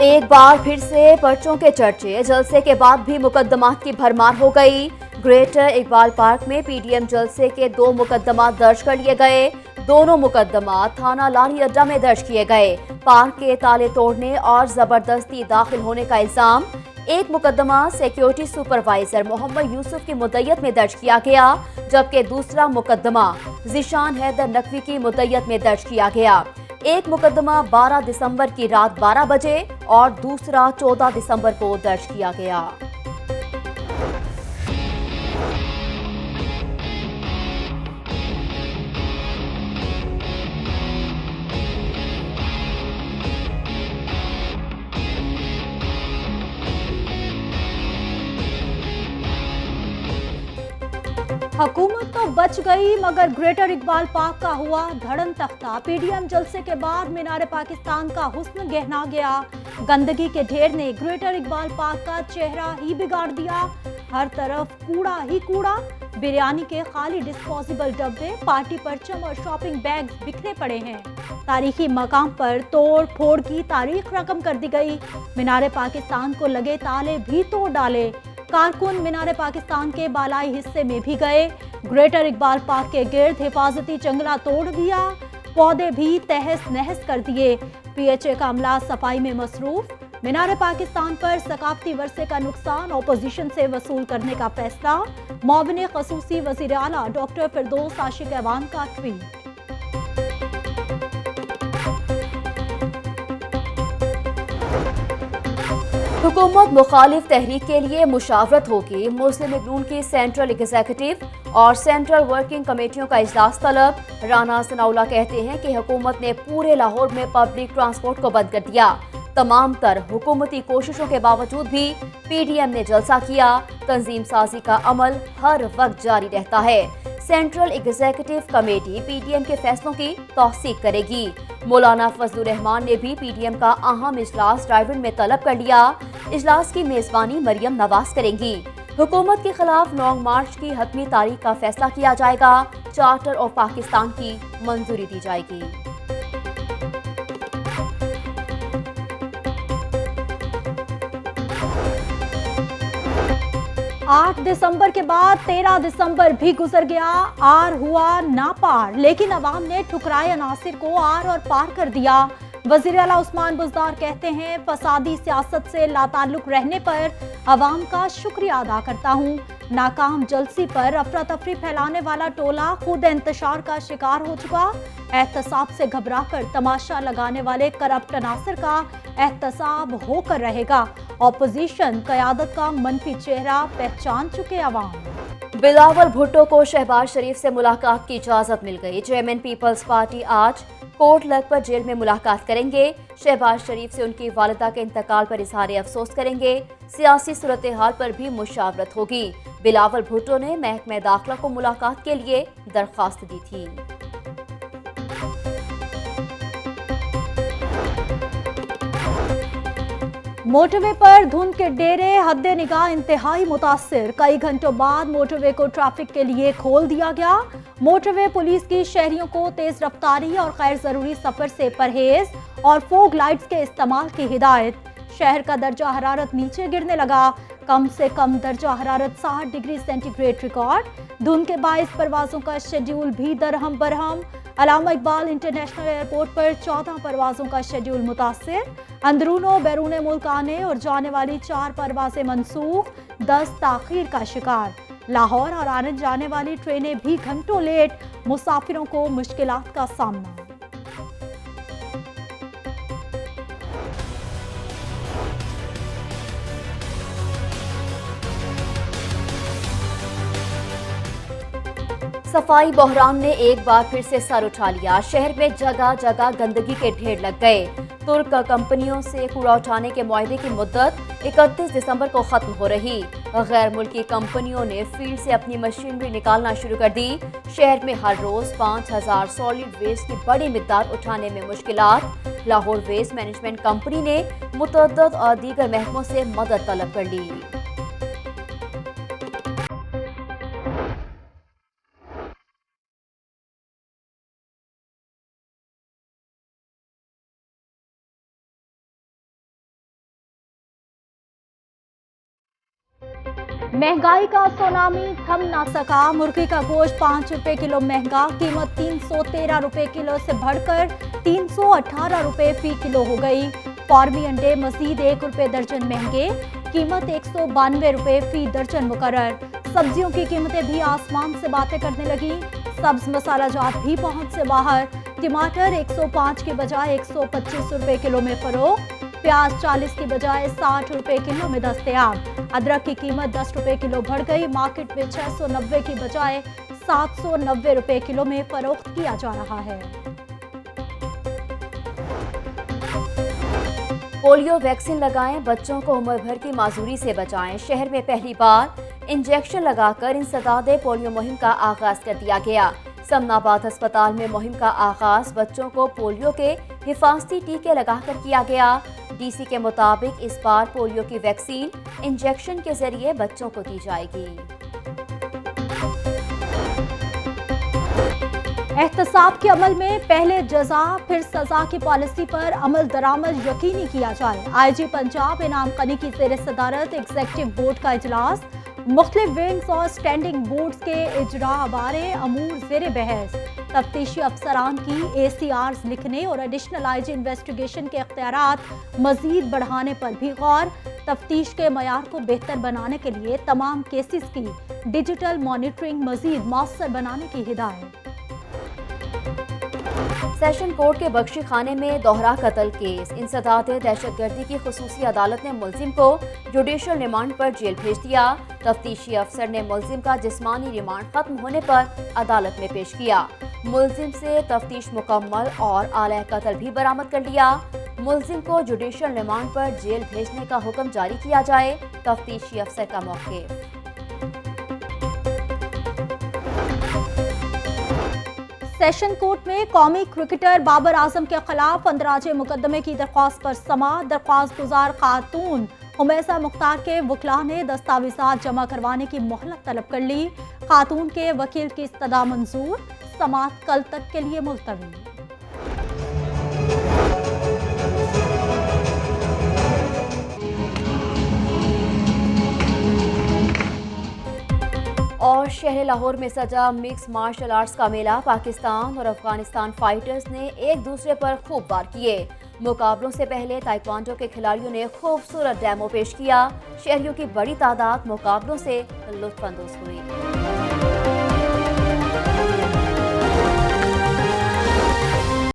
एक बार फिर से पर्चों के चर्चे, जलसे के बाद भी मुकदमात की भरमार हो गई। ग्रेटर इकबाल पार्क में पीडीएम जलसे के 2 मुकदमा दर्ज कर लिए गए। दोनों मुकदमा थाना लारी अड्डा में दर्ज किए गए। पार्क के ताले तोड़ने और जबरदस्ती दाखिल होने का इल्जाम। एक मुकदमा सिक्योरिटी सुपरवाइजर मोहम्मद यूसुफ की मुद्दत में दर्ज किया गया, जबकि दूसरा मुकदमा जिशान हैदर नकवी की मुद्दत में दर्ज किया गया। एक मुकदमा 12 दिसंबर की रात 12 बजे और दूसरा 14 दिसंबर को दर्ज किया गया। हुकूमत तो बच गई, मगर ग्रेटर इकबाल पार्क का हुआ धड़न तख्ता। पीडीएम जलसे के बाद मीनार पाकिस्तान का हुस्न गहना गया। गंदगी के ढेर ने ग्रेटर इकबाल पार्क का चेहरा ही बिगाड़ दिया। हर तरफ कूड़ा ही कूड़ा, बिरयानी के खाली डिस्पोजेबल डब्बे, पार्टी परचम और शॉपिंग बैग्स बिखरे पड़े हैं। तारीखी मकाम पर तोड़ फोड़ की तारीख रकम कर दी गई। मीनार पाकिस्तान को लगे ताले भी तोड़ डाले। कारकुन मीनार पाकिस्तान के बालाई हिस्से में भी गए। ग्रेटर इकबाल पार्क के गिर्द हिफाजती जंगला तोड़ दिया। पौधे भी तहस नहस कर दिए। पीएचए का अमला सफाई में मसरूफ। मीनार पाकिस्तान पर सकाफती वर्से का नुकसान ऑपोजिशन से वसूल करने का फैसला। मुआविन खसूसी वजीर आला डॉक्टर फिरदौस आशिक ऐवान का ट्वीट। हुकूमत मुखालिफ तहरीक के लिए मुशावरत होगी। मुस्लिम लीग नून की सेंट्रल एग्जीक्यूटिव और सेंट्रल वर्किंग कमेटियों का इजलास तलब। राना सनाउल्लाह कहते हैं कि हुकूमत ने पूरे लाहौर में पब्लिक ट्रांसपोर्ट को बंद कर दिया। तमाम तर हुकूमती कोशिशों के बावजूद भी पीडीएम ने जलसा किया। तंजीम साजी का अमल हर वक्त जारी रहता है। सेंट्रल एग्जीक्यूटिव कमेटी पीडीएम के फैसलों की तौसीक करेगी। मौलाना फजलुर रहमान ने भी पीडीएम का अहम इजलास ड्राइविंग में तलब कर लिया। इजलास की मेजबानी मरियम नवाज करेंगी। हुकूमत के खिलाफ लॉन्ग मार्च की हतमी तारीख का फैसला किया जाएगा। चार्टर ऑफ पाकिस्तान की मंजूरी दी जाएगी। 8 दिसंबर के बाद 13 दिसंबर भी गुजर गया। आर हुआ ना पार, लेकिन अवाम ने ठुकराए अनासिर को आर और पार कर दिया। वजीर आला उस्मान बुज़दार कहते हैं, फसादी सियासत से लाताल्लुक रहने पर अवाम का शुक्रिया अदा करता हूँ। नाकाम जलसी पर अफरा तफरी फैलाने वाला टोला खुद इंतशार का शिकार हो चुका। एहतसाब से घबराकर तमाशा लगाने वाले करप्ट अनासिर का एहतसाब होकर रहेगा। ऑपोजिशन क़यादत का मनफी चेहरा पहचान चुके अवाम। बिलावल भुट्टो को शहबाज शरीफ से मुलाकात की इजाजत मिल गई। चेयरमैन पीपल्स पार्टी आज कोर्ट लखपत जेल में मुलाकात करेंगे। शहबाज शरीफ से उनकी वालिदा के इंतकाल पर इजहार अफसोस करेंगे। सियासी सूरत हाल पर भी मुशावरत होगी। बिलावल भुट्टो ने महकमे दाखिला को मुलाकात के लिए दरख्वास्त दी थी। मोटरवे पर धुंध के डेरे हद्दे निगाह इंतहाई मुतासिर। कई घंटों बाद मोटरवे को ट्रैफिक के लिए खोल दिया गया। मोटरवे पुलिस की शहरियों को तेज रफ्तारी और गैर जरूरी सफर से परहेज और फोग लाइट्स के इस्तेमाल की हिदायत। शहर का दर्जा हरारत नीचे गिरने लगा। कम से कम दर्जा हरारत 60 डिग्री सेंटीग्रेड रिकॉर्ड। धुंध के बाइस परवाजों का शेड्यूल भी दरहम बरहम। अल्लामा इकबाल इंटरनेशनल एयरपोर्ट पर 14 परवाजों का शेड्यूल मुतासिर। अंदरूनो बैरून मुल्क आने और जाने वाली 4 परवाजें मनसूख, 10 ताखीर का शिकार। लाहौर और आने जाने वाली ट्रेनें भी घंटों लेट। मुसाफिरों को मुश्किलात का सामना। सफाई बहरान ने एक बार फिर से सर उठा लिया। शहर में जगह जगह गंदगी के ढेर लग गए। तुर्क कंपनियों से कूड़ा उठाने के मुआहदे की मुद्दत 31 दिसंबर को खत्म हो रही। गैर मुल्की कंपनियों ने फील्ड से अपनी मशीनरी निकालना शुरू कर दी। शहर में हर रोज 5000 सॉलिड वेस्ट की बड़ी मिकदार उठाने में मुश्किलात। लाहौर वेस्ट मैनेजमेंट कंपनी ने मुतअद्दिद और दीगर महकमों से मदद तलब कर ली। महंगाई का सुनामी थम ना सका। मुर्गी का गोश्त 5 रुपए किलो महंगा। कीमत 313 रुपए किलो से बढ़कर 318 रुपए फी किलो हो गई। फार्मी अंडे मजीद 1 रुपए दर्जन महंगे। कीमत 192 रुपए फी दर्जन मुकर्रर। सब्जियों की कीमतें भी आसमान से बातें करने लगी। सब्ज मसाला जात भी पहुंच से बाहर। टमाटर 105 के बजाय 125 रुपए किलो में फरोख्त। प्याज 40 की बजाय 60 रुपए किलो में दस्तयाब। अदरक की कीमत 10 रुपए किलो बढ़ गई। मार्केट में 690 की बजाय 790 रुपए किलो में फरोख्त किया जा रहा है। पोलियो वैक्सीन लगाएं, बच्चों को उम्र भर की माजूरी से बचाएं। शहर में पहली बार इंजेक्शन लगाकर इंसदाद पोलियो मुहिम का आगाज कर दिया गया। समनाबाद अस्पताल में मुहिम का आगाज बच्चों को पोलियो के हिफाजती टीके लगाकर किया गया। डीसी के मुताबिक इस बार पोलियो की वैक्सीन इंजेक्शन के जरिए बच्चों को दी जाएगी। एहतसाब के अमल में पहले जजा फिर सजा की पॉलिसी पर अमल दरामद यकीनी किया जाए। आईजी पंजाब इनाम कनी की जेर सदारत एग्जीक्यूटिव बोर्ड का इजलास। मुख्तलिफ विंग्स और स्टैंडिंग बोर्ड्स के इजरा बारे अमूर जेर बहस। तफ्तीशी अफसरान की ACRs लिखने और एडिशनल आईजी इन्वेस्टिगेशन के इख्तियारात मजीद बढ़ाने पर भी गौर। तफ्तीश के मयार को बेहतर बनाने के लिए तमाम केसेस की डिजिटल मॉनिटरिंग मजीद मौसर बनाने की हिदायत। सेशन कोर्ट के बख्शी खाने में दोहरा कत्ल केस। इंसदाद दहशतगर्दी की खुसूसी अदालत ने मुलजिम को जुडिशल रिमांड पर जेल भेज दिया। तफ्तीशी अफसर ने मुलजिम का जिस्मानी रिमांड खत्म होने पर अदालत में पेश किया। मुलजिम से तफ्तीश मुकम्मल और आला कत्ल भी बरामद कर लिया। मुलजिम को जुडिशल रिमांड पर जेल भेजने का हुक्म जारी किया जाए। तफ्तीशी अफसर का मौक़िफ़। सेशन कोर्ट में कौमी क्रिकेटर बाबर आजम के खिलाफ अंदराजे मुकदमे की दरख्वास्त पर समाअत। दरख्वास्त गुजार खातून हुमैसा मुख्तार के वकला ने दस्तावेजात जमा करवाने की मोहलत तलब कर ली। खातून के वकील की इस्तदा मंजूर। समाअत कल तक के लिए मुलतवी। और शहर लाहौर में सजा मिक्स मार्शल आर्ट्स का मेला। पाकिस्तान और अफगानिस्तान फाइटर्स ने एक दूसरे पर खूब वार किए। मुकाबलों से पहले ताइक्वांडो के खिलाड़ियों ने खूबसूरत डेमो पेश किया। शहरियों की बड़ी तादाद मुकाबलों से लुत्फानंदोज हुई।